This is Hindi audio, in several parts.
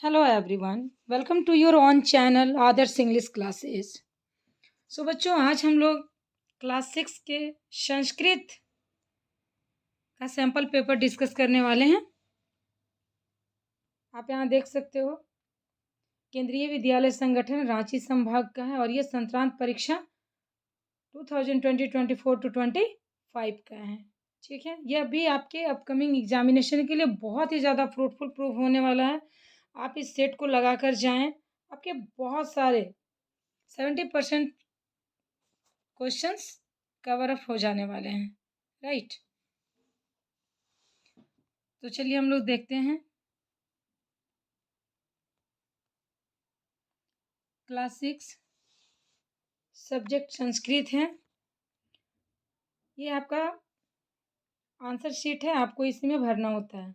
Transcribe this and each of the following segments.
Hello everyone, welcome to your own channel Adarsh English classes. So बच्चों, आज हम लोग क्लास 6 के संस्कृत का सैम्पल पेपर डिस्कस करने वाले हैं। आप यहाँ देख सकते हो, केंद्रीय विद्यालय संगठन रांची संभाग का है और ये संक्रांत परीक्षा 2020-24 टू 25 का है। ठीक है, ये अभी आपके अपकमिंग एग्जामिनेशन के लिए बहुत ही ज़्यादा फ्रूटफुल प्रूफ होने वाला है। आप इस सेट को लगा कर जाएँ, आपके बहुत सारे 70% क्वेश्चंस कवर अप हो जाने वाले हैं। राइट, तो चलिए हम लोग देखते हैं। क्लास 6 सब्जेक्ट संस्कृत है। ये आपका आंसर शीट है, आपको इसी में भरना होता है।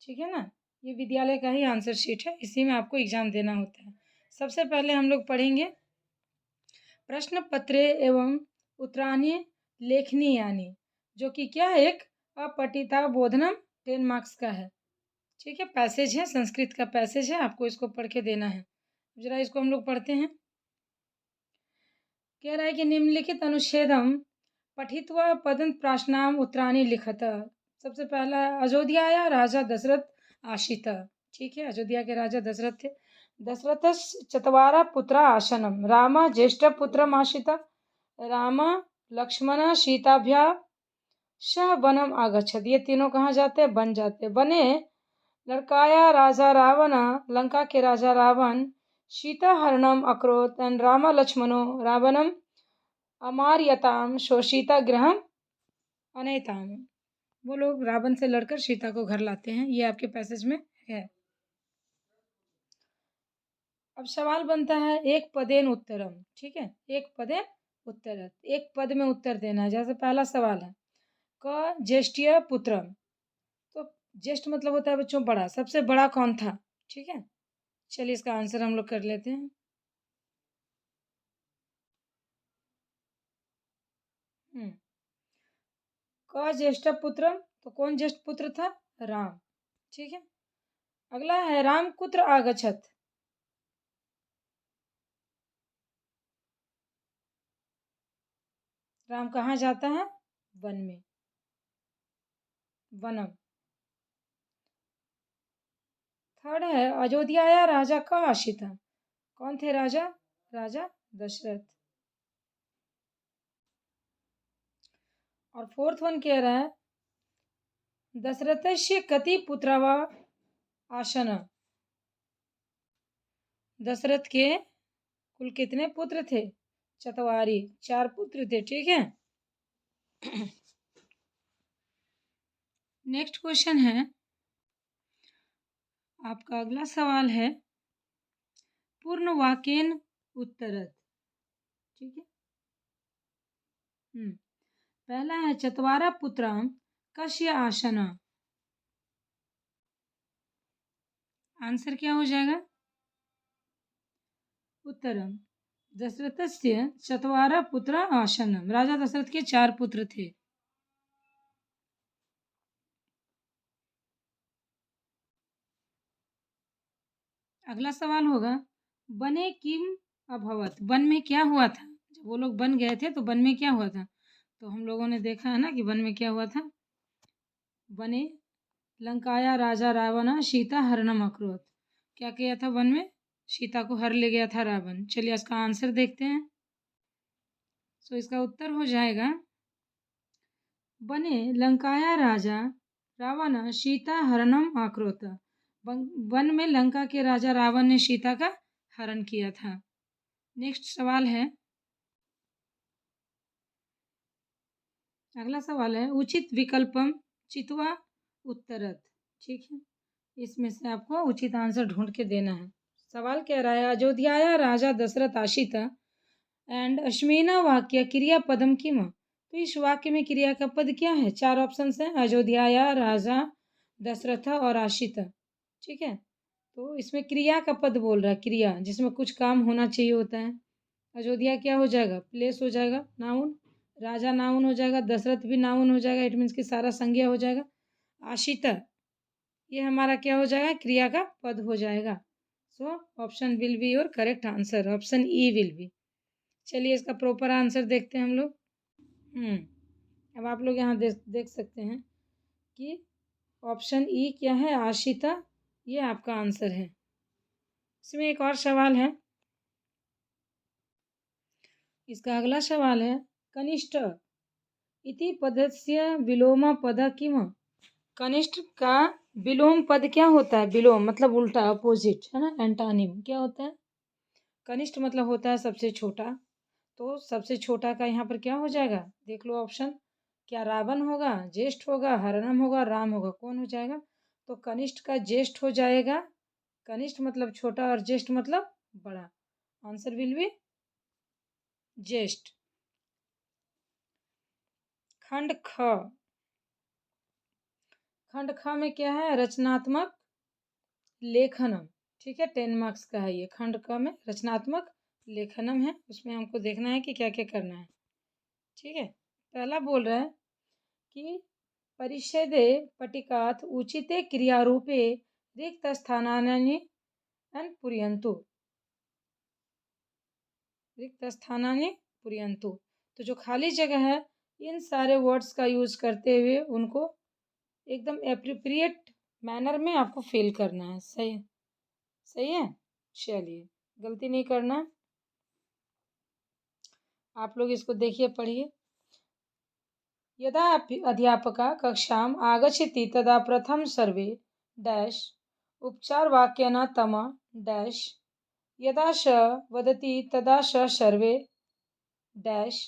ठीक है ना, ये विद्यालय का ही आंसर शीट है, इसी में आपको एग्जाम देना होता है। सबसे पहले हम लोग पढ़ेंगे प्रश्न पत्रे एवं उत्तरानी लेखनी, यानी जो कि क्या है, एक अपठिता बोधनम 10 मार्क्स का है। ठीक है, पैसेज है, संस्कृत का पैसेज है, आपको इसको पढ़ के देना है। जरा इसको हम लोग पढ़ते हैं। कह रहा है कि निम्नलिखित अनुच्छेदम पठित्वा पदंत प्राश्नाम उत्तराणी लिखत। सबसे पहला अयोध्या राजा दशरथ आशित। ठीक है, अयोध्या के राजा दशरथ थे। दशरथ चत्वारा पुत्रा आसनम, राम ज्येष्ठ पुत्र आशित, राम लक्ष्मण सीताभ्या सह वनम आगच्छत। ये तीनों कहाँ जाते हैं? वन जाते हैं। वने लड़काया राजा रावण, लंका के राजा रावण सीता हरणम अक्रोत एंड राम लक्ष्मणो रावणम अमार्यताम शोषिता गृहम अनैताम। वो लोग रावण से लड़कर सीता को घर लाते हैं। ये आपके पैसेज में है। अब सवाल बनता है एक पदेन उत्तरम। ठीक है, एक पदेन उत्तर, एक पद में उत्तर देना है। जैसे पहला सवाल है क ज्येष्ठीय पुत्रम, तो ज्येष्ठ मतलब होता है बच्चों बड़ा, सबसे बड़ा कौन था? ठीक है, चलिए इसका आंसर हम लोग कर लेते हैं। क ज्येष्ठ पुत्र, तो कौन ज्येष्ठ पुत्र था? राम। ठीक है, अगला है राम कुत्र आगछत। राम कहाँ जाता है? वन में, वनम। थर्ड है अयोध्या राजा का आशित। कौन थे राजा? राजा दशरथ। और फोर्थ वन कह रहा है दशरथस्य कति पुत्रवा आसन। दशरथ के कुल कितने पुत्र थे? चतवारी, 4 पुत्र थे। ठीक है, नेक्स्ट क्वेश्चन है आपका। अगला सवाल है पूर्ण वाक्यन उत्तरत। ठीक है, पहला है चतवारा पुत्रम कस्य आसना। आंसर क्या हो जाएगा? उत्तरम दशरथस्य चतवारा पुत्र आसनम। राजा दशरथ के 4 पुत्र थे। अगला सवाल होगा बने किम अभवत। वन में क्या हुआ था? जब वो लोग बन गए थे तो वन में क्या हुआ था? तो हम लोगों ने देखा है ना कि वन में क्या हुआ था। बने लंकाया राजा रावण सीता हरणम अक्रोत। क्या किया था वन में? सीता को हर ले गया था रावण। चलिए इसका आंसर देखते हैं। सो इसका उत्तर हो जाएगा बने लंकाया राजा रावण सीता हरणम आक्रोत। वन में लंका के राजा रावण ने सीता का हरण किया था। नेक्स्ट सवाल है, अगला सवाल है उचित विकल्पम चित्वा उत्तरत। ठीक है, इसमें से आपको उचित आंसर ढूंढ के देना है। सवाल कह रहा है अयोध्या राजा दशरथ आशित एंड अश्मीना वाक्य क्रिया पदम किम। तो इस वाक्य में क्रिया का पद क्या है? 4 ऑप्शन है, अयोध्या राजा दशरथ और आशित। ठीक है, तो इसमें क्रिया का पद बोल रहा है, क्रिया जिसमें कुछ काम होना चाहिए होता है। अयोध्या क्या हो जाएगा? प्लेस हो जाएगा, नाउन। राजा नाउन हो जाएगा, दशरथ भी नाउन हो जाएगा, इट मीन्स कि सारा संज्ञा हो जाएगा। आशिता ये हमारा क्या हो जाएगा? क्रिया का पद हो जाएगा। So option will be your correct answer, option E will be. चलिए इसका प्रॉपर आंसर देखते हैं हम लोग। अब आप लोग यहाँ देख सकते हैं कि ऑप्शन ई क्या है, आशिता, ये आपका आंसर है। इसमें एक और सवाल है, इसका अगला सवाल है, कनिष्ठ इति पदस्य विलोम पद किम। कनिष्ठ का विलोम पद क्या होता है? विलोम मतलब उल्टा, अपोजिट है ना, एंटानिम क्या होता है? कनिष्ठ मतलब होता है सबसे छोटा, तो सबसे छोटा का यहाँ पर क्या हो जाएगा? देख लो ऑप्शन, क्या रावण होगा, ज्येष्ठ होगा, हरणम होगा, राम होगा, कौन हो जाएगा? तो कनिष्ठ का ज्येष्ठ हो जाएगा। कनिष्ठ मतलब छोटा और ज्येष्ठ मतलब बड़ा। आंसर विल बी ज्येष्ठ। खंड ख, खंड ख में क्या है? रचनात्मक लेखनम। ठीक है, 10 मार्क्स का है ये। खंड क में रचनात्मक लेखनम है, उसमें हमको देखना है कि क्या क्या करना है। ठीक है, पहला बोल रहा है कि परिच्छेदे पटिकात उचिते क्रियारूपे रिक्त स्थानानि पूरयन्तु, रिक्त स्थानानि पूरयन्तु। तो जो खाली जगह है, इन सारे वर्ड्स का यूज करते हुए उनको एकदम एप्रोप्रिएट मैनर में आपको फिल करना है। सही है, सही है। चलिए, गलती नहीं करना। आप लोग इसको देखिए, पढ़िए। यदा अध्यापका कक्षाम् आगच्छति तदा प्रथम सर्वे डैश उपचारवाक्येन तम डैश, यदा स वदति तदा स सर्वे डैश,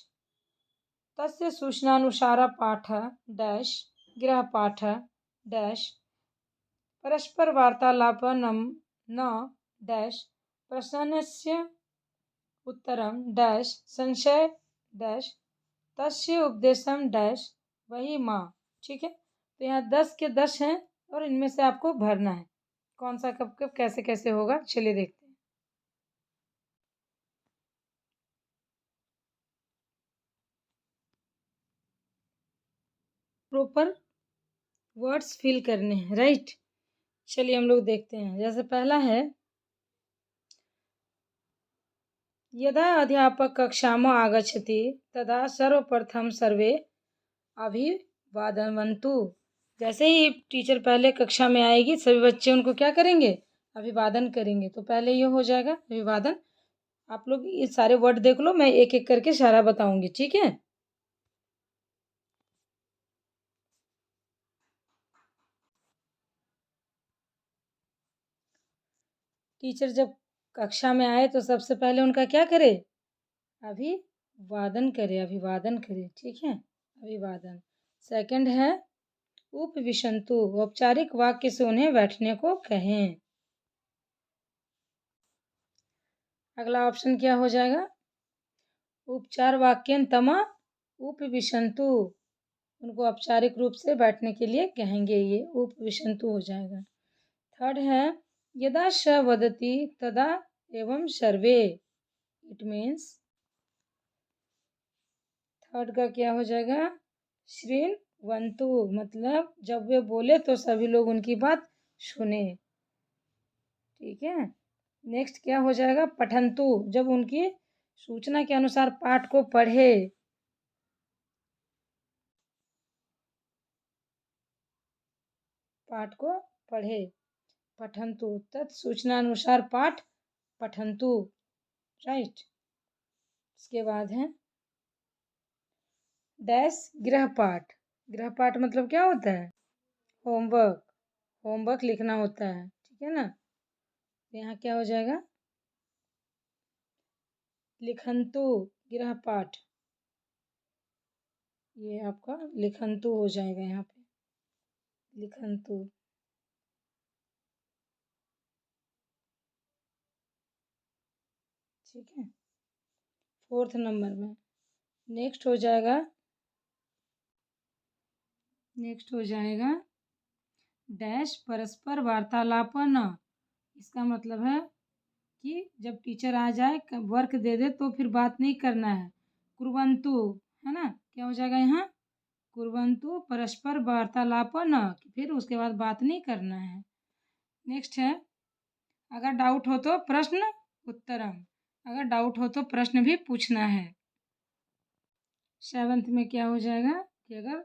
तस्य सूचनानुसार पाठः डैश गृहपाठः डैश, परस्परवार्तालापनं न डैश, प्रश्नस्य उत्तरं डैश, संशय डैश, तस्य उपदेशम डैश, वही माँ। ठीक है, तो यहाँ 10 के 10 हैं और इनमें से आपको भरना है कौन सा कब कब कैसे कैसे होगा। चलिए देखते हैं। प्रॉपर वर्ड्स फिल करने हैं, राइट। चलिए हम लोग देखते हैं। जैसे पहला है, यदा अध्यापक कक्षाम आगच्छति तदा सर्वप्रथम सर्वे अभिवादनवन्तु। जैसे ही टीचर पहले कक्षा में आएगी, सभी बच्चे उनको क्या करेंगे? अभिवादन करेंगे। तो पहले ये हो जाएगा अभिवादन। आप लोग ये सारे वर्ड देख लो, मैं एक एक करके सारा बताऊंगी, ठीक है। टीचर जब कक्षा में आए तो सबसे पहले उनका क्या करे? अभिवादन करे, अभिवादन करे, ठीक है, अभिवादन। सेकंड है उपविशन्तु, औपचारिक वाक्य से उन्हें बैठने को कहें। अगला ऑप्शन क्या हो जाएगा? उपचार वाक्यंतमा उपविशन्तु, उनको औपचारिक रूप से बैठने के लिए कहेंगे, ये उपविशन्तु हो जाएगा। थर्ड है यदा स वदति तदा एवं सर्वे, इट मीन्स थर्ड का क्या हो जाएगा? श्रृण्वन्तु, मतलब जब वे बोले तो सभी लोग उनकी बात सुने, ठीक है। नेक्स्ट क्या हो जाएगा? पठन्तु, जब उनकी सूचना के अनुसार पाठ को पढ़े, पाठ को पढ़े, पठन्तु, तत्सूचनानुसार पाठ पठन्तु, राइट। इसके बाद है डैश गृहपाठ। गृहपाठ मतलब क्या होता है? होमवर्क, होमवर्क लिखना होता है, ठीक है ना। तो यहाँ क्या हो जाएगा? लिखन्तु गृहपाठ, ये आपका लिखन्तु हो जाएगा यहाँ पे, लिखन्तु। ठीक है, फोर्थ नंबर में नेक्स्ट हो जाएगा, नेक्स्ट हो जाएगा डैश परस्पर वार्तालापन। इसका मतलब है कि जब टीचर आ जाए, वर्क दे दे तो फिर बात नहीं करना है, कुर्वन्तु, है ना। क्या हो जाएगा यहाँ? कुर्वन्तु परस्पर वार्तालापन, फिर उसके बाद बात नहीं करना है। नेक्स्ट है अगर डाउट हो तो प्रश्न उत्तरम, अगर डाउट हो तो प्रश्न भी पूछना है। 7th में क्या हो जाएगा कि अगर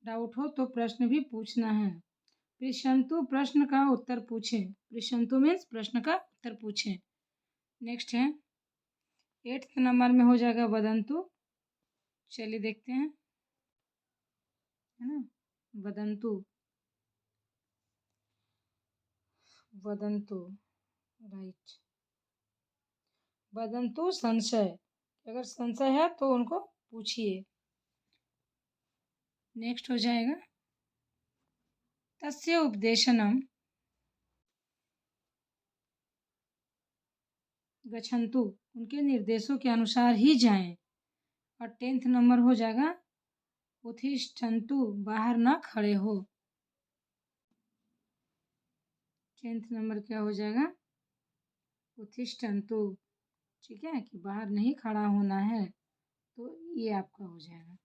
डाउट हो तो प्रश्न भी पूछना है। पृच्छन्तु, प्रश्न का उत्तर पूछें। पृच्छन्तु मीन्स प्रश्न का उत्तर पूछें। नेक्स्ट है 8th नंबर में हो जाएगा वदन्तु। चलिए देखते हैं, है ना, वदन्तु, वदन्तु, राइट। वदन्तु संशय, अगर संशय है तो उनको पूछिए। नेक्स्ट हो जाएगा तस्य उपदेशनम गच्छन्तु, उनके निर्देशों के अनुसार ही जाएं। और 10th नंबर हो जाएगा उत्तिष्ठन्तु, बाहर ना खड़े हो। 10th नंबर क्या हो जाएगा उत्तिष्ठन्तु, ठीक है, कि बाहर नहीं खड़ा होना है, तो ये आपका हो जाएगा।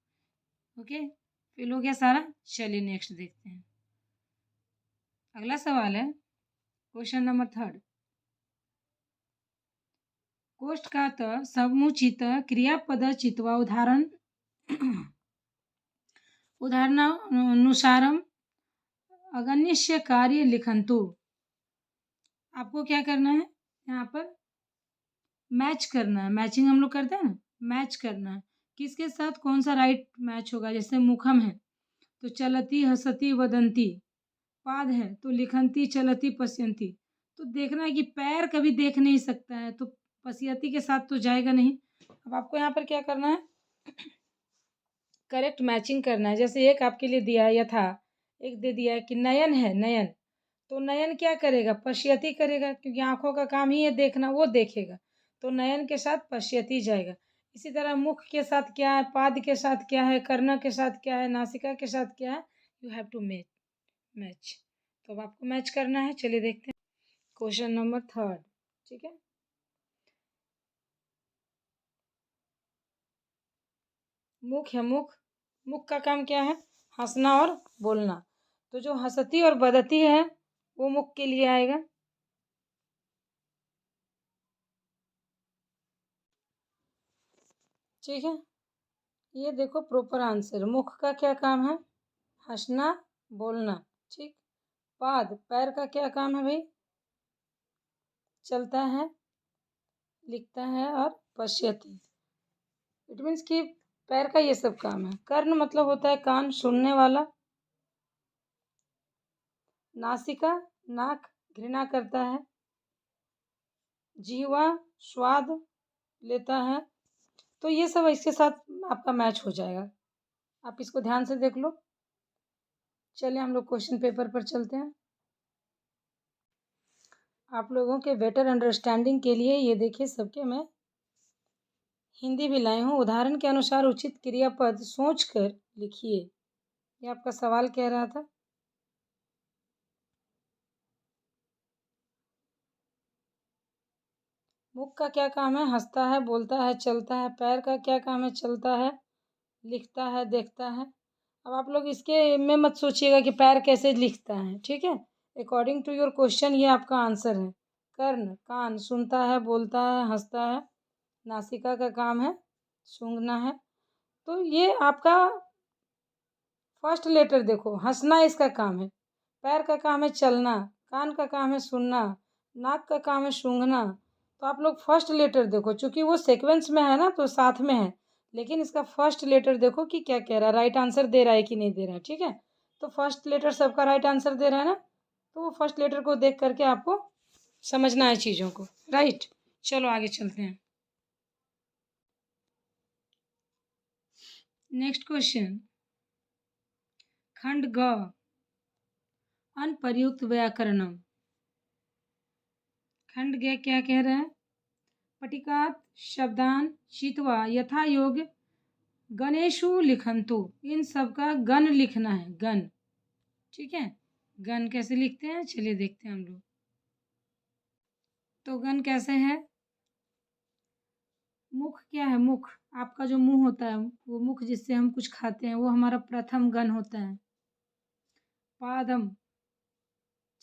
ओके, फिल हो गया सारा। चलिए नेक्स्ट देखते हैं। अगला सवाल है क्वेश्चन नंबर 3। कोष्ठ का त समुचित क्रियापद चित्वा उदाहरणानुसारम अगन्यस्य कार्य लिखन्तु। आपको क्या करना है, यहाँ पर मैच करना है। मैचिंग हम लोग करते हैं ना, मैच करना है। किसके साथ कौन सा राइट मैच होगा। जैसे मुखम है तो चलती हसती वदंती, पाद है तो लिखंती चलती पश्यंती। तो देखना है कि पैर कभी देख नहीं सकता है, तो पश्यती के साथ तो जाएगा नहीं। अब आपको यहाँ पर क्या करना है, करेक्ट मैचिंग करना है। जैसे एक आपके लिए दिया है यथा, एक दे दिया है कि नयन है, नयन, तो नयन क्या करेगा, पश्यति करेगा, क्योंकि आंखों का काम ही है देखना, वो देखेगा, तो नयन के साथ पश्यति जाएगा। इसी तरह मुख के साथ क्या है, पाद के साथ क्या है, कर्ण के साथ क्या है, नासिका के साथ क्या है, यू हैव टू मैच। तो अब आपको मैच करना है। चलिए देखते हैं क्वेश्चन नंबर 3, ठीक है। मुख है, मुख, मुख का काम क्या है, हंसना और बोलना। तो जो हंसती और बदती है वो मुख के लिए आएगा। ठीक है, ये देखो प्रॉपर आंसर। मुख का क्या काम है, हंसना बोलना, ठीक। पाद, पैर का क्या काम है भाई, चलता है, लिखता है और पश्यति, इट मीन्स कि पैर का ये सब काम है। कर्ण मतलब होता है कान, सुनने वाला। नासिका, नाक, घृणा करता है। जीवा, स्वाद लेता है। तो ये सब इसके साथ आपका मैच हो जाएगा। आप इसको ध्यान से देख लो। चलिए हम लोग क्वेश्चन पेपर पर चलते हैं। आप लोगों के बेटर अंडरस्टैंडिंग के लिए ये देखिए, सबके मैं हिंदी भी लाई हूँ। उदाहरण के अनुसार उचित क्रियापद सोचकर लिखिए, ये आपका सवाल कह रहा था। मुख का क्या काम है, हंसता है, बोलता है, चलता है। पैर का क्या काम है, चलता है, लिखता है, देखता है। अब आप लोग इसके में मत सोचिएगा कि पैर कैसे लिखता है, ठीक है। अकॉर्डिंग टू योर क्वेश्चन ये आपका आंसर है। कर्ण, कान, सुनता है, बोलता है, हंसता है। नासिका का काम है सूंघना है। तो ये आपका फर्स्ट लेटर देखो, हंसना इसका काम है, पैर का काम है चलना, कान का काम है सुनना, नाक का काम है सूंघना। तो आप लोग फर्स्ट लेटर देखो, चूंकि वो सीक्वेंस में है ना तो साथ में है, लेकिन इसका फर्स्ट लेटर देखो कि क्या कह रहा है, राइट आंसर दे रहा है कि नहीं दे रहा है, ठीक है। तो फर्स्ट लेटर सबका राइट आंसर दे रहा है ना, तो वो फर्स्ट लेटर को देख करके आपको समझना है चीज़ों को, राइट। चलो आगे चलते हैं। नेक्स्ट क्वेश्चन, खंड ग, अनप्रयुक्त व्याकरणम। खंड ग क्या कह रहा है, पटिकात शब्दान चित्वा यथा योग्य गणेशु लिखंतु। इन सब का गण लिखना है, गण, ठीक है। गण कैसे लिखते हैं, चलिए देखते हैं हम लोग। तो गण कैसे है, मुख क्या है, मुख आपका जो मुंह होता है, वो मुख जिससे हम कुछ खाते हैं, वो हमारा प्रथम गण होता है। पादम,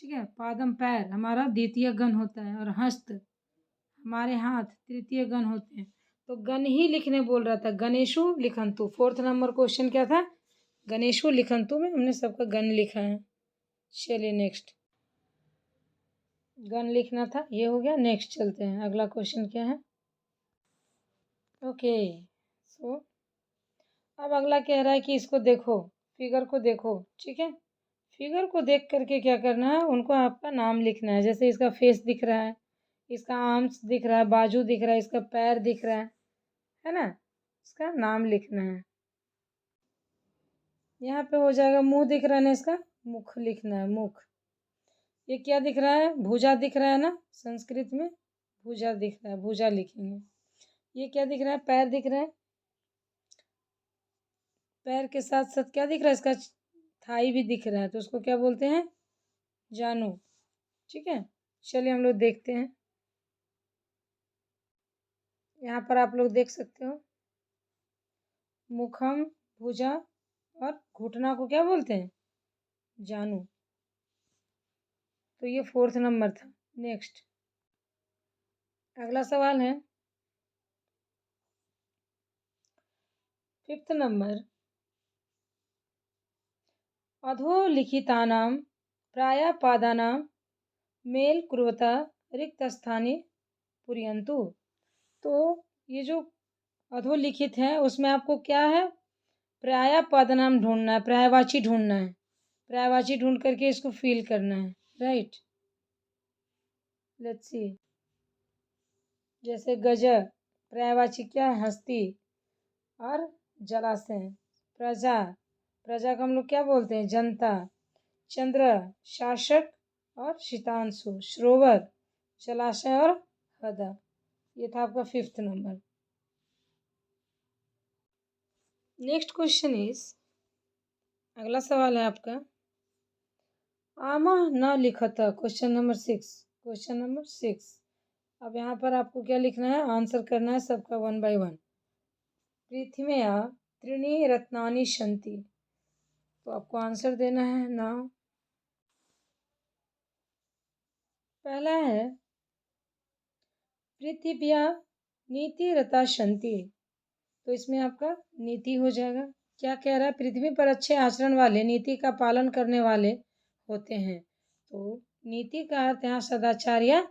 ठीक है। पादम पैर हमारा द्वितीय गण होता है और हस्त हमारे हाथ तृतीय गण होते हैं। तो गण ही लिखने बोल रहा था, गणेशु लिखंतु। 4th नंबर क्वेश्चन क्या था? गणेशु लिखंतु में हमने सबका गण लिखा है। चलिए नेक्स्ट, गण लिखना था, ये हो गया। नेक्स्ट चलते हैं, अगला क्वेश्चन क्या है? ओके सो अब अगला कह रहा है कि इसको देखो, फिगर को देखो। ठीक है, फिगर को देख करके क्या करना है, उनको आपका नाम लिखना है। जैसे इसका फेस दिख रहा है, इसका आर्म्स दिख रहा है, बाजू दिख रहा है, इसका पैर दिख रहा है ना, इसका नाम लिखना है। यहाँ पे हो जाएगा, मुंह दिख रहा है ना, इसका मुख लिखना है, मुख। ये क्या दिख रहा है? भुजा दिख रहा है ना, संस्कृत में भुजा दिख रहा है, भुजा लिखेंगे। ये क्या दिख रहा है? पैर दिख रहा है। पैर के साथ साथ क्या दिख रहा है? इसका थाई भी दिख रहा है, तो उसको क्या बोलते हैं? जानू। ठीक है, चलिए हम लोग देखते हैं। यहाँ पर आप लोग देख सकते हो, मुखम, भुजा और घुटना को क्या बोलते हैं? जानू। तो ये 4th नंबर था। नेक्स्ट अगला सवाल है 5th नंबर, अधोलिखितानां प्रायापादानां मेल कुर्वता रिक्तस्थाने पूरयन्तु। तो ये जो अधोलिखित है उसमें आपको क्या है? प्रायापादानां ढूंढना है, पर्यायवाची ढूंढना है। पर्यायवाची ढूंढ करके इसको फिल करना है। Right, let's see. जैसे गज, पर्यायवाची क्या है? हस्ती। और जलाशय, प्रजा, प्रजा को हम लोग क्या बोलते हैं? जनता। चंद्र, शासक और शीतांशु, सरोवर, जलाशय और हृदय। ये था आपका 5th number. Next question is, अगला सवाल है आपका, आमा न लिखत। Question number 6। Question number 6। अब यहाँ पर आपको क्या लिखना है? आंसर करना है सबका 1 by 1। पृथ्व्या त्रीणि रत्नानि सन्ति। तो आपको आंसर देना है ना। पहला है पृथिव्या नीतिरता सन्ति। तो इसमें आपका नीति हो जाएगा। क्या कह रहा है? पृथ्वी पर अच्छे आचरण वाले, नीति का पालन करने वाले होते हैं। तो नीति का अर्थ यहाँ सदाचार या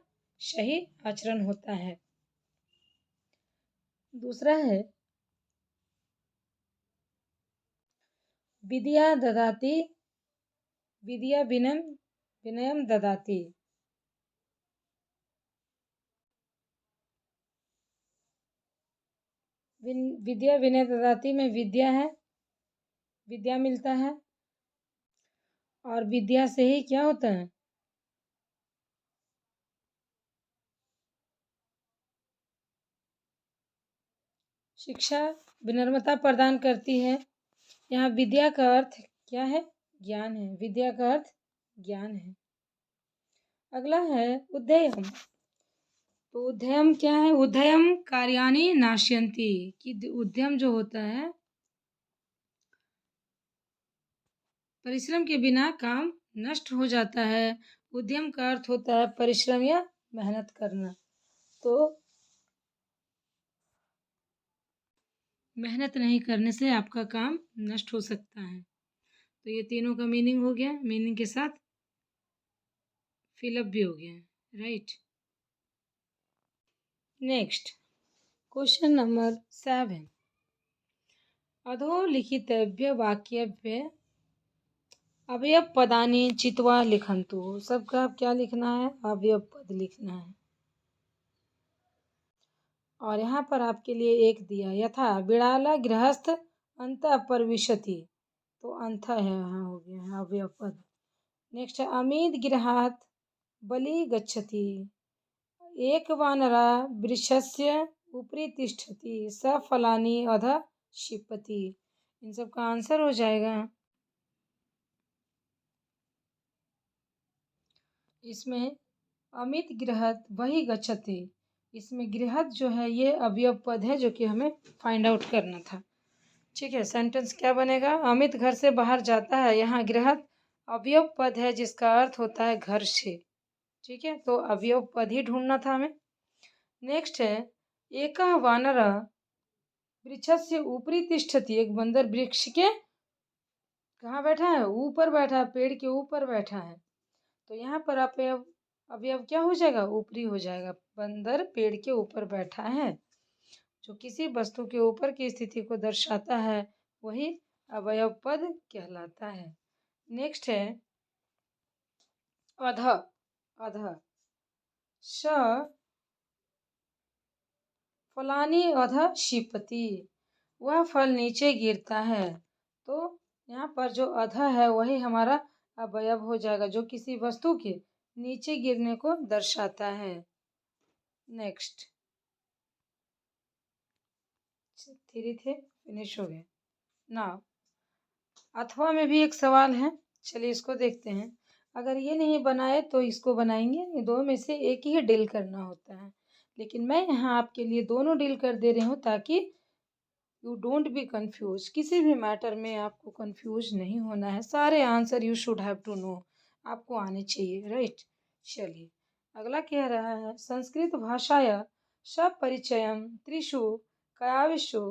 सही आचरण होता है। दूसरा है विद्या ददाति, विद्या विनयम विनयम ददाति। विद्या विनय ददाति में विद्या है, विद्या मिलता है, और विद्या से ही क्या होता है? शिक्षा विनम्रता प्रदान करती है। यहाँ विद्या का अर्थ क्या है? ज्ञान है। विद्या का अर्थ ज्ञान है। अगला है उद्यम। तो उद्यम क्या है? उद्यम कार्याणि नाशयन्ति। कि उद्यम जो होता है, परिश्रम के बिना काम नष्ट हो जाता है। उद्यम का अर्थ होता है परिश्रम या मेहनत करना। तो मेहनत नहीं करने से आपका काम नष्ट हो सकता है। तो ये तीनों का मीनिंग हो गया, मीनिंग के साथ फिलअप भी हो गया। Right, next question number 7। अधोलिखितेभ्य वाक्येभ्य अवयव पदानि चित्वा लिखन्तु। सबका क्या लिखना है? अवयव पद लिखना है। और यहाँ पर आपके लिए एक दिया, यथा बिड़ाला गृहस्थ अंतः प्रविशति। तो अंत है, यहाँ हो गया है अवयव पद। नेक्स्ट है अमित गृहात् बलि गच्छति। एक वानरा वृक्षस्य उपरि तिष्ठति स फलानि अधः क्षिपति। इन सब का आंसर हो जाएगा, इसमें अमित गृहत वही गच्छति। इसमें गृहत जो है ये अवयव पद है, जो कि हमें फाइंड आउट करना था। ठीक है, सेंटेंस क्या बनेगा? अमित घर से बाहर जाता है। यहाँ गृहत अवयव पद है जिसका अर्थ होता है घर से। ठीक है, तो अवयव पद ही ढूंढना था हमें। नेक्स्ट है एकः वानरः वृक्षस्य उपरि तिष्ठति। एक बंदर वृक्ष के कहाँ बैठा है? ऊपर बैठा है, पेड़ के ऊपर बैठा है। तो यहाँ पर अवयव अवयव क्या हो जाएगा? ऊपरी हो जाएगा। बंदर पेड़ के ऊपर बैठा है, जो किसी वस्तु के ऊपर की स्थिति को दर्शाता है वही अवयव पद कहलाता है। नेक्स्ट है अध। अध श फलानी अध क्षिपति। वह फल नीचे गिरता है। तो यहाँ पर जो अध है वही हमारा अवयव हो जाएगा, जो किसी वस्तु के नीचे गिरने को दर्शाता है। नेक्स्ट 3 थे, फिनिश हो गए। नाउ अथवा में भी एक सवाल है, चलिए इसको देखते हैं। अगर ये नहीं बनाए तो इसको बनाएंगे। ये दो में से एक ही डील करना होता है, लेकिन मैं यहाँ आपके लिए दोनों डील कर दे रही हूँ ताकि यू डोंट बी कंफ्यूज। किसी भी मैटर में आपको कंफ्यूज नहीं होना है। सारे answer you should have to know, आपको आने चाहिए, राइट। चलिए अगला कह रहा है संस्कृत भाषाया सपरिचयम त्रिषु काव्येषु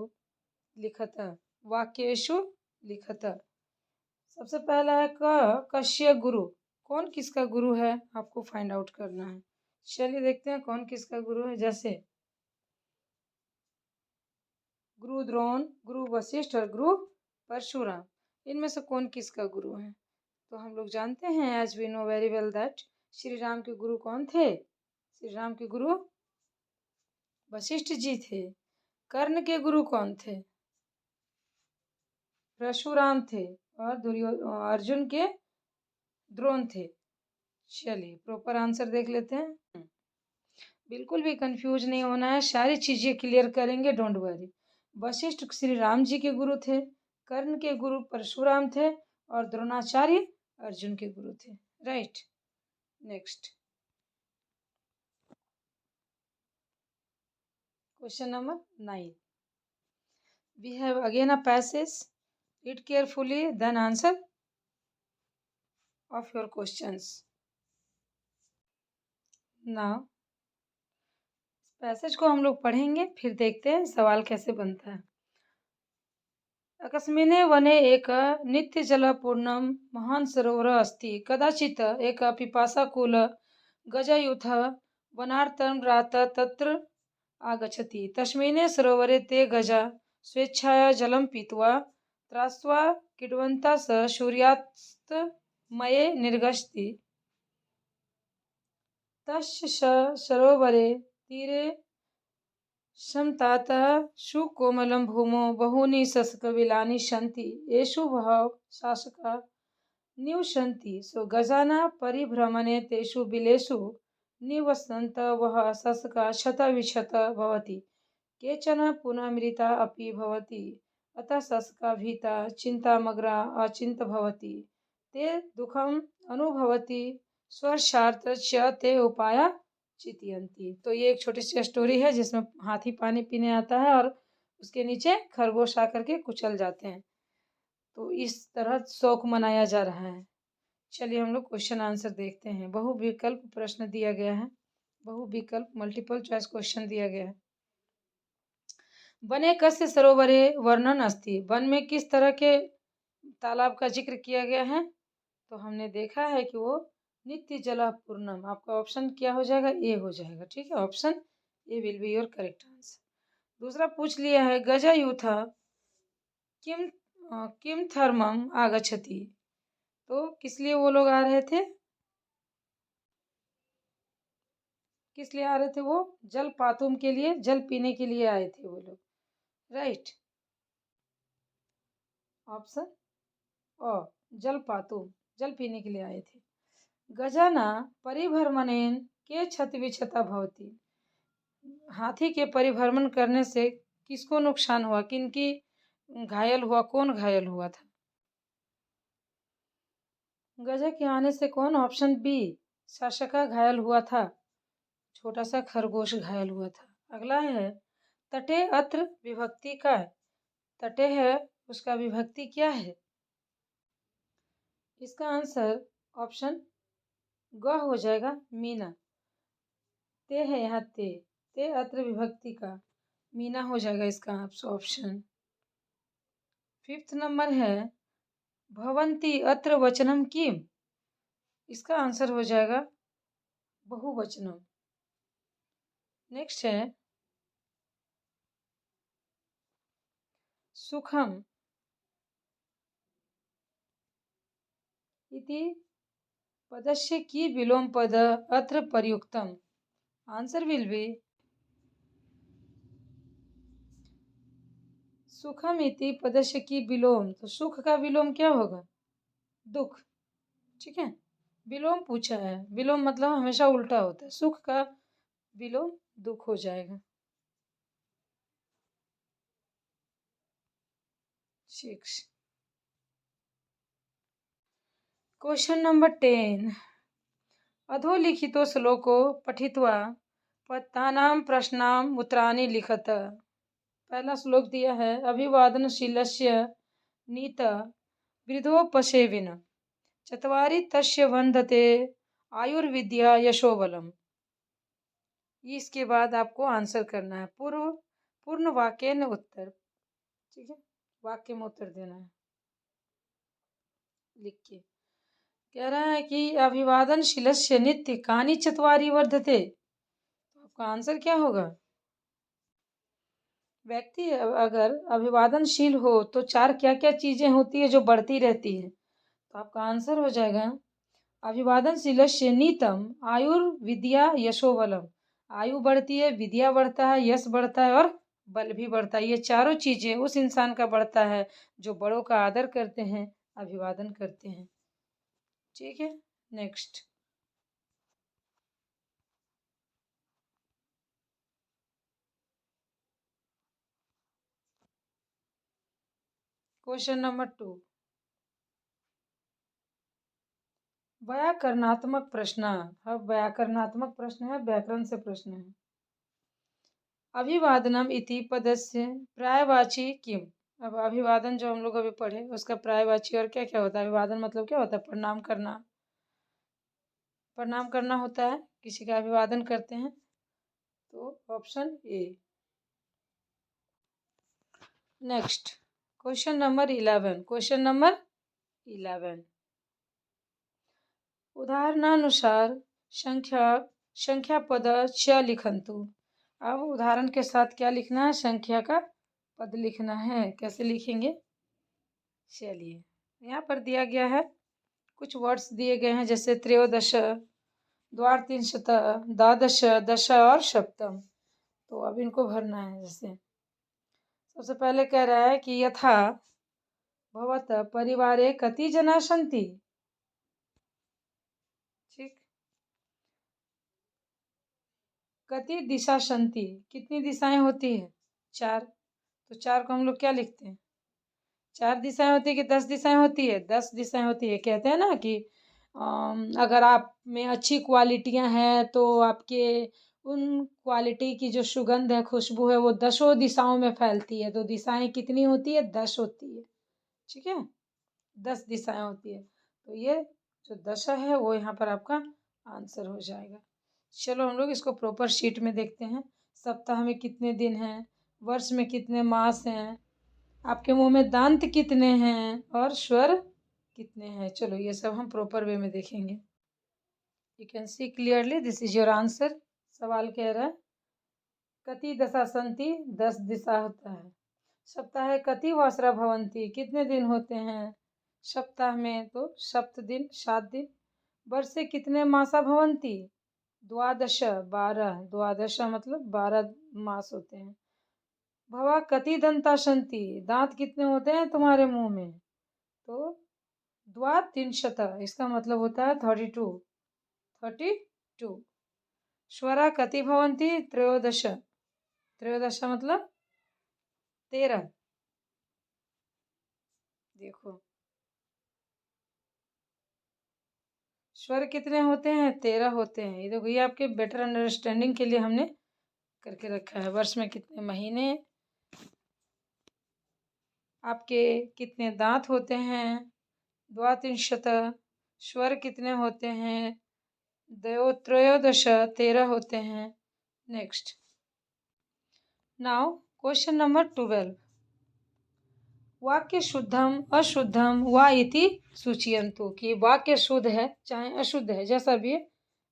लिखत वाक्येषु लिखत। सबसे पहला है कस्य गुरु। कौन किसका गुरु है आपको फाइंड आउट करना है। चलिए देखते हैं कौन किसका गुरु है। जैसे गुरु द्रोण, गुरु वशिष्ठ और गुरु परशुराम, इनमें से कौन किसका गुरु है? तो हम लोग जानते हैं, as we know very well that Shri Ram के गुरु कौन थे? श्री राम के गुरु वशिष्ठ जी थे। कर्ण के गुरु कौन थे? परशुराम थे। और अर्जुन के द्रोण थे। चलिए प्रॉपर आंसर देख लेते हैं। बिल्कुल भी कंफ्यूज नहीं होना है, सारी चीजें क्लियर करेंगे, डोंट वरी। वशिष्ठ श्री राम जी के गुरु थे, कर्ण के गुरु परशुराम थे और द्रोणाचार्य अर्जुन के गुरु थे, right. Next question number 9। We have again a passage, read carefully then answer of your questions. Now passage को हम लोग पढ़ेंगे, फिर देखते हैं सवाल कैसे बनता है। अकस्मिने वने एक नित्य जल पूर्णम महान सरोवर अस्ति। कदाचित एक पिपासाकुल गजयूथ वनार्तं रात तत्र आगच्छति। तस्मिन् सरोवरे ते गजा स्वेच्छया जलं पीत्वा त्रास्त्वा क्रीडन्तः सूर्यास्तमये निर्गच्छति। तस्य सरोवरे तीरे समतात सुकोमलं भूमौ बहूनि सस्यकबिलानि सन्ति। येषु बहवः शासकाः निवसन्ति। सो गजानां परिभ्रमणे तेषु बिलेषु निवसन्तः बहवः शासकाः क्षतविक्षतः भवन्ति। केचन पुनः मृताः अपि भवन्ति। अतः शासकाः भीताः चिन्तामग्नाः अचिन्त्य भवन्ति। ते दुःखम् अनुभवन्ति स्वशार्थ च ते उपाया चितयन्ति। तो ये एक छोटी सी स्टोरी है जिसमें हाथी पानी पीने आता है और उसके नीचे खरगोश आकर के कुचल जाते हैं। तो इस तरह शोक मनाया जा रहा है। चलिए हम लोग क्वेश्चन आंसर देखते हैं। बहुविकल्प प्रश्न दिया गया है, बहुविकल्प मल्टीपल चॉइस क्वेश्चन दिया गया है। वने कस्य सरोवरे वर्णन अस्ति। वन में किस तरह के तालाब का जिक्र किया गया है? तो हमने देखा है कि वो नित्य जल पूर्णम। आपका ऑप्शन क्या हो जाएगा? ए हो जाएगा, ठीक है। Option A will be your correct answer. दूसरा पूछ लिया है गजयूथ किम किम थर्मम आगच्छति। तो किस लिए वो लोग आ रहे थे? किस लिए आ रहे थे? वो जल पातुम के लिए, जल पीने के लिए आए थे वो लोग, राइट। ऑप्शन ओ जल पातुम, जल पीने के लिए आए थे। गजाना परिभ्रमणेन के क्षतविक्षता भवति। हाथी के परिभ्रमण करने से किसको नुकसान हुआ? किनकी घायल हुआ? कौन घायल हुआ था? गजा के आने से कौन? ऑप्शन बी शासका घायल हुआ था। छोटा सा खरगोश घायल हुआ था। अगला है तटे अत्र विभक्ति का। तटे है उसका विभक्ति क्या है? इसका आंसर ऑप्शन ग हो जाएगा, मीना। ते है यहाँ ते, ते अत्र विभक्ति का, मीना हो जाएगा इसका ऑप्शन। 5th नंबर है भवंती अत्र वचनम किम, इसका आंसर हो जाएगा बहुवचनम। नेक्स्ट है सुखम इति पदस्य की विलोम पद अत्र प्रयुक्तम, आंसर विल बी सुखम इति पदस्य की विलोम, तो सुख का विलोम क्या होगा, दुख। ठीक है, विलोम पूछा है, विलोम मतलब हमेशा उल्टा होता है, सुख का विलोम दुख हो जाएगा। 6 क्वेश्चन नंबर 10 अधोलिखितो श्लोको पठित्वा पत्तानां प्रश्नाम उत्तराणि लिखत। पहला श्लोक दिया है अभिवादनशीलस्य नीत वृद्धोपसेविन चत्वारि तस्य वंदते आयुर्विद्या यशोबलम। इसके बाद आपको आंसर करना है, पूर्ण वाक्य न उत्तर। ठीक है, वाक्य में उत्तर देना है लिख के। कह रहा है कि अभिवादनशीलस्य नित्य कानि चत्वारि वर्धते, तो आपका आंसर क्या होगा, व्यक्ति अगर अभिवादनशील हो तो चार क्या क्या चीजें होती है जो बढ़ती रहती है, तो आपका आंसर हो जाएगा अभिवादनशीलस्य नीतम आयुर्विद्या यशोबलम। आयु बढ़ती है, विद्या बढ़ता है, यश बढ़ता है और बल भी बढ़ता है। ये चारों चीजें उस इंसान का बढ़ता है जो बड़ों का आदर करते हैं, अभिवादन करते हैं। ठीक है, नेक्स्ट क्वेश्चन नंबर 2 व्याकरणात्मक प्रश्न। अब व्याकरणात्मक प्रश्न है, व्याकरण से प्रश्न है। अभिवादनम इति पदस्य पर्यायवाची किम। अब अभिवादन जो हम लोग अभी पढ़े उसका पर्यायवाची और क्या क्या होता है। अभिवादन मतलब क्या होता है, प्रणाम करना, प्रणाम करना होता है, किसी का अभिवादन करते हैं। तो option A. Next question number 11 question number 11 उदाहरणानुसार संख्या पद च लिखन्तु। अब उदाहरण के साथ क्या लिखना है, संख्या का पद लिखना है। कैसे लिखेंगे, चलिए यहाँ पर दिया गया है, कुछ वर्ड्स दिए गए हैं जैसे त्रयोदश, द्वादशत, द्वादश, दश और सप्तम। तो अब इनको भरना है। जैसे सबसे पहले कह रहा है कि यथा भवत परिवारे कति जना सन्ति। ठीक, कति दिशा सन्ति, कितनी दिशाएं होती है, 4। तो 4 को हम लोग क्या लिखते हैं, 4 दिशाएं होती है कि 10 दिशाएं होती है, 10 दिशाएं होती है। कहते हैं ना कि अगर आप में अच्छी क्वालिटियां हैं तो आपके उन क्वालिटी की जो सुगंध है, खुशबू है, वो 10 दिशाओं में फैलती है। तो दिशाएं कितनी होती है, 10 होती है। ठीक है, 10 दिशाएं होती है। तो ये जो दशा है वो यहाँ पर आपका आंसर हो जाएगा। चलो हम लोग इसको प्रॉपर शीट में देखते हैं। सप्ताह में कितने दिन हैं, वर्ष में कितने मास हैं, आपके मुंह में दांत कितने हैं और स्वर कितने हैं। चलो ये सब हम प्रॉपर वे में देखेंगे। You can see clearly this is your answer. सवाल कह रहा है कति दशा सन्ति, 10 दिशा होता है। सप्ताह कति वासरा भवंती, कितने दिन होते हैं सप्ताह में, तो सप्त दिन, 7 दिन। वर्षे कितने मासा भवंती, द्वादश, 12। द्वादश मतलब 12 मास होते हैं। भवा कति दंता सन्ति, दांत कितने होते हैं तुम्हारे मुंह में, तो द्वात्रिंशत्, इसका मतलब होता है 32। 32। स्वरा कति भवन्ति, त्रयोदश। त्रयोदश मतलब 13। देखो स्वर कितने होते हैं, 13 होते हैं। ये देखो, ये आपके बेटर अंडरस्टैंडिंग के लिए हमने करके रखा है। वर्ष में कितने महीने, आपके कितने दांत होते हैं, द्वात्रिंशत्, स्वर कितने होते हैं? त्रयोदश, 13 होते हैं। नेक्स्ट, नाउ क्वेश्चन नंबर 12, वाक्य शुद्धम अशुद्धम वा इति सूचयन्तु, कि वाक्य शुद्ध है चाहे अशुद्ध है, जैसा भी है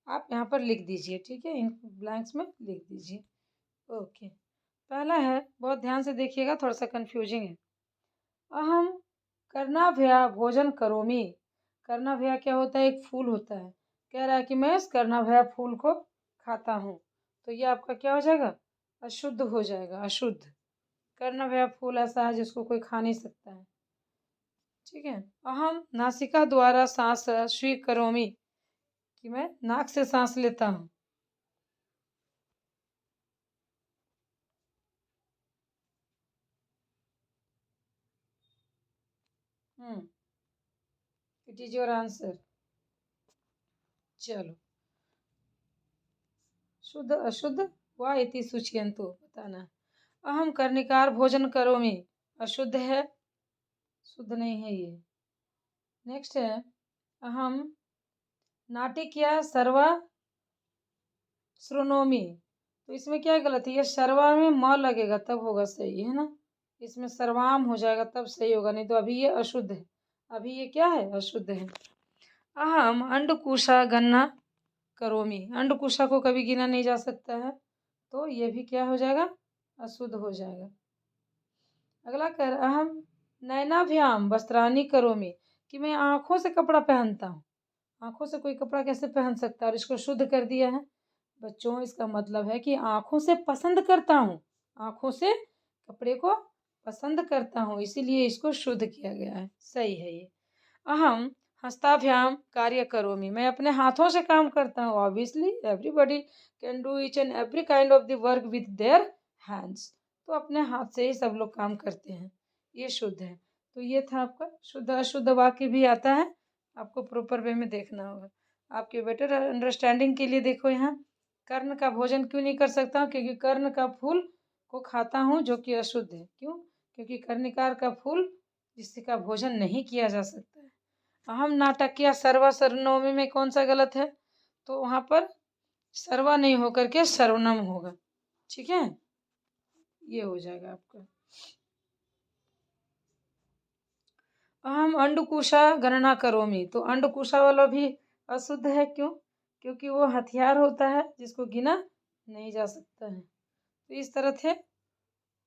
आप यहाँ पर लिख दीजिए। ठीक है, इन ब्लैंक्स में लिख दीजिए। ओके, पहला है, बहुत ध्यान से देखिएगा, थोड़ा सा कंफ्यूजिंग है। अहम कर्णाभया भोजन करोमि। कर्णाभया क्या होता है? एक फूल होता है। कह रहा है कि मैं इस कर्णाभया फूल को खाता हूँ, तो ये आपका क्या हो जाएगा? अशुद्ध हो जाएगा, अशुद्ध। कर्णाभया फूल ऐसा है जिसको कोई खा नहीं सकता है। ठीक है, अहम नासिका द्वारा सांस स्वीकरोमि, कि मैं नाक से सांस लेता हूँ। It is your answer. चलो, शुद्ध अशुद्ध वा इति सूचयन्तु बताना है। अहम कर्णिकार भोजन करोमि, अशुद्ध है, शुद्ध नहीं है ये। नेक्स्ट है, अहम नाटिक्या सर्वा श्रुणोमि, तो इसमें क्या गलत है? ये सर्वा में म लगेगा तब होगा सही, है ना? इसमें सर्वाम हो जाएगा तब सही होगा, नहीं तो अभी ये अशुद्ध है। अभी ये क्या है? अशुद्ध है। अहम अंडकुशा गणना करोमि, अंडकुशा को कभी गिना नहीं जा सकता है, तो ये भी क्या हो जाएगा? अशुद्ध हो जाएगा। अगला कर, अहम नैनाभ्याम वस्त्राणि करोमि, कि मैं आँखों से कपड़ा पहनता हूँ। आँखों से कोई कपड़ा कैसे पहन सकता है? और इसको शुद्ध कर दिया है। बच्चों, इसका मतलब है कि आँखों से पसंद करता हूँ, आँखों से कपड़े को पसंद करता हूँ, इसीलिए इसको शुद्ध किया गया है। सही है ये। अहम हस्ताभ्याम कार्य करोमि, मैं अपने हाथों से काम करता हूँ। Obviously everybody can do each and every kind of the work with their hands, तो अपने हाथ से ही सब लोग काम करते हैं, ये शुद्ध है। तो ये था आपका शुद्ध अशुद्ध वाक्य भी आता है, आपको प्रॉपर वे में देखना होगा। आपके बेटर अंडरस्टैंडिंग के लिए देखो, यहाँ कर्ण का भोजन क्यों नहीं कर सकता हूँ? क्योंकि कर्ण का फूल को खाता हूँ, जो कि अशुद्ध है। क्यों? क्योंकि कर्णिकार का फूल जिसका भोजन नहीं किया जा सकता है। अहम नाटकीय सर्वा सर्वनौमी में कौन सा गलत है? तो वहां पर सर्वा नहीं होकर के सर्वनम होगा। ठीक है, ये हो जाएगा आपका। अहम अंडकुशा गणना करोमि, तो अंडकुशा वाला भी अशुद्ध है। क्यों? क्योंकि वो हथियार होता है जिसको गिना नहीं जा सकता है। तो इस तरह थे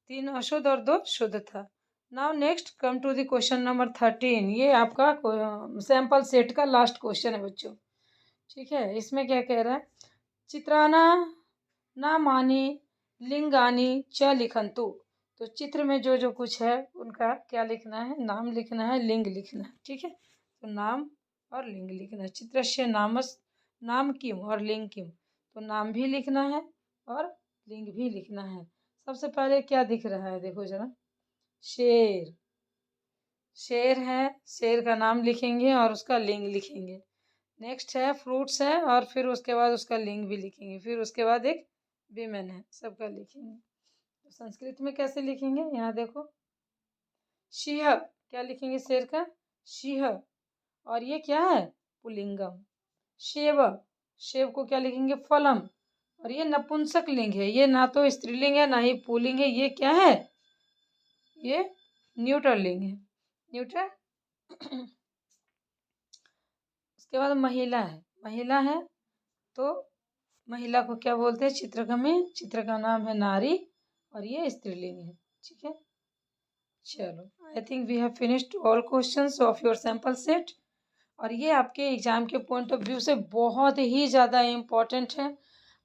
3 अशुद्ध और 2 शुद्ध था। Now next come to the question number 13। ये आपका सैंपल सेट का लास्ट क्वेश्चन है बच्चों। ठीक है, इसमें क्या कह रहा है? चित्राना नामानि लिंगानि च लिखन्तु, तो चित्र में जो जो कुछ है उनका क्या लिखना है? नाम लिखना है, लिंग लिखना है। ठीक है, तो नाम और लिंग लिखना है। चित्रस्य नामस नाम किम और लिंग किम, तो नाम भी लिखना है और लिंग भी लिखना है। सबसे पहले क्या दिख रहा है? देखो जरा, शेर। शेर है, शेर का नाम लिखेंगे और उसका लिंग लिखेंगे। नेक्स्ट है फ्रूट्स है, और फिर उसके बाद उसका लिंग भी लिखेंगे। फिर उसके बाद एक विमेन है, सबका लिखेंगे। तो संस्कृत में कैसे लिखेंगे? यहाँ देखो, सिंह, क्या लिखेंगे? शेर का सिंह, और ये क्या है? पुलिंगम। शेव, शेव को क्या लिखेंगे? फलम, और ये नपुंसक लिंग है, ये ना तो स्त्रीलिंग है ना ही पुल्लिंग है, ये क्या है? ये न्यूट्रल लिंग है, न्यूट्रल। उसके बाद महिला है, महिला है तो महिला को क्या बोलते हैं? चित्र में चित्र का नाम है नारी, और ये स्त्रीलिंग है। ठीक है, चलो, I think we have finished all questions of your sample set. और ये आपके एग्जाम के पॉइंट ऑफ व्यू से बहुत ही ज़्यादा इम्पोर्टेंट है।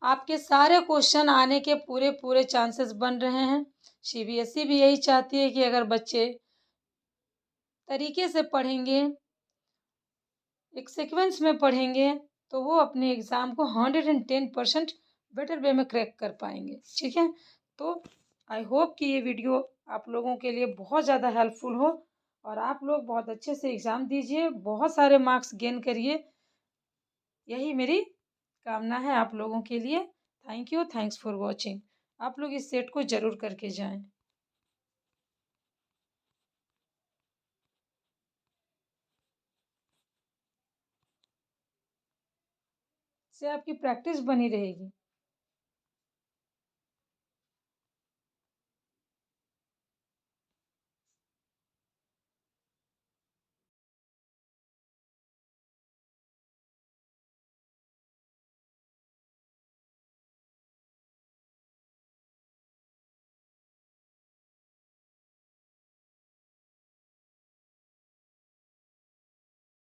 आपके सारे क्वेश्चन आने के पूरे पूरे चांसेस बन रहे हैं। सीबीएसई भी यही चाहती है कि अगर बच्चे तरीके से पढ़ेंगे, एक सीक्वेंस में पढ़ेंगे, तो वो अपने एग्ज़ाम को 110% बेटर वे में क्रैक कर पाएंगे। ठीक है, तो आई होप कि ये वीडियो आप लोगों के लिए बहुत ज़्यादा हेल्पफुल हो, और आप लोग बहुत अच्छे से एग्ज़ाम दीजिए, बहुत सारे मार्क्स गेन करिए, यही मेरी कामना है आप लोगों के लिए। Thank you, thanks for watching. आप लोग इस सेट को ज़रूर करके जाएं। से आपकी प्रैक्टिस बनी रहेगी।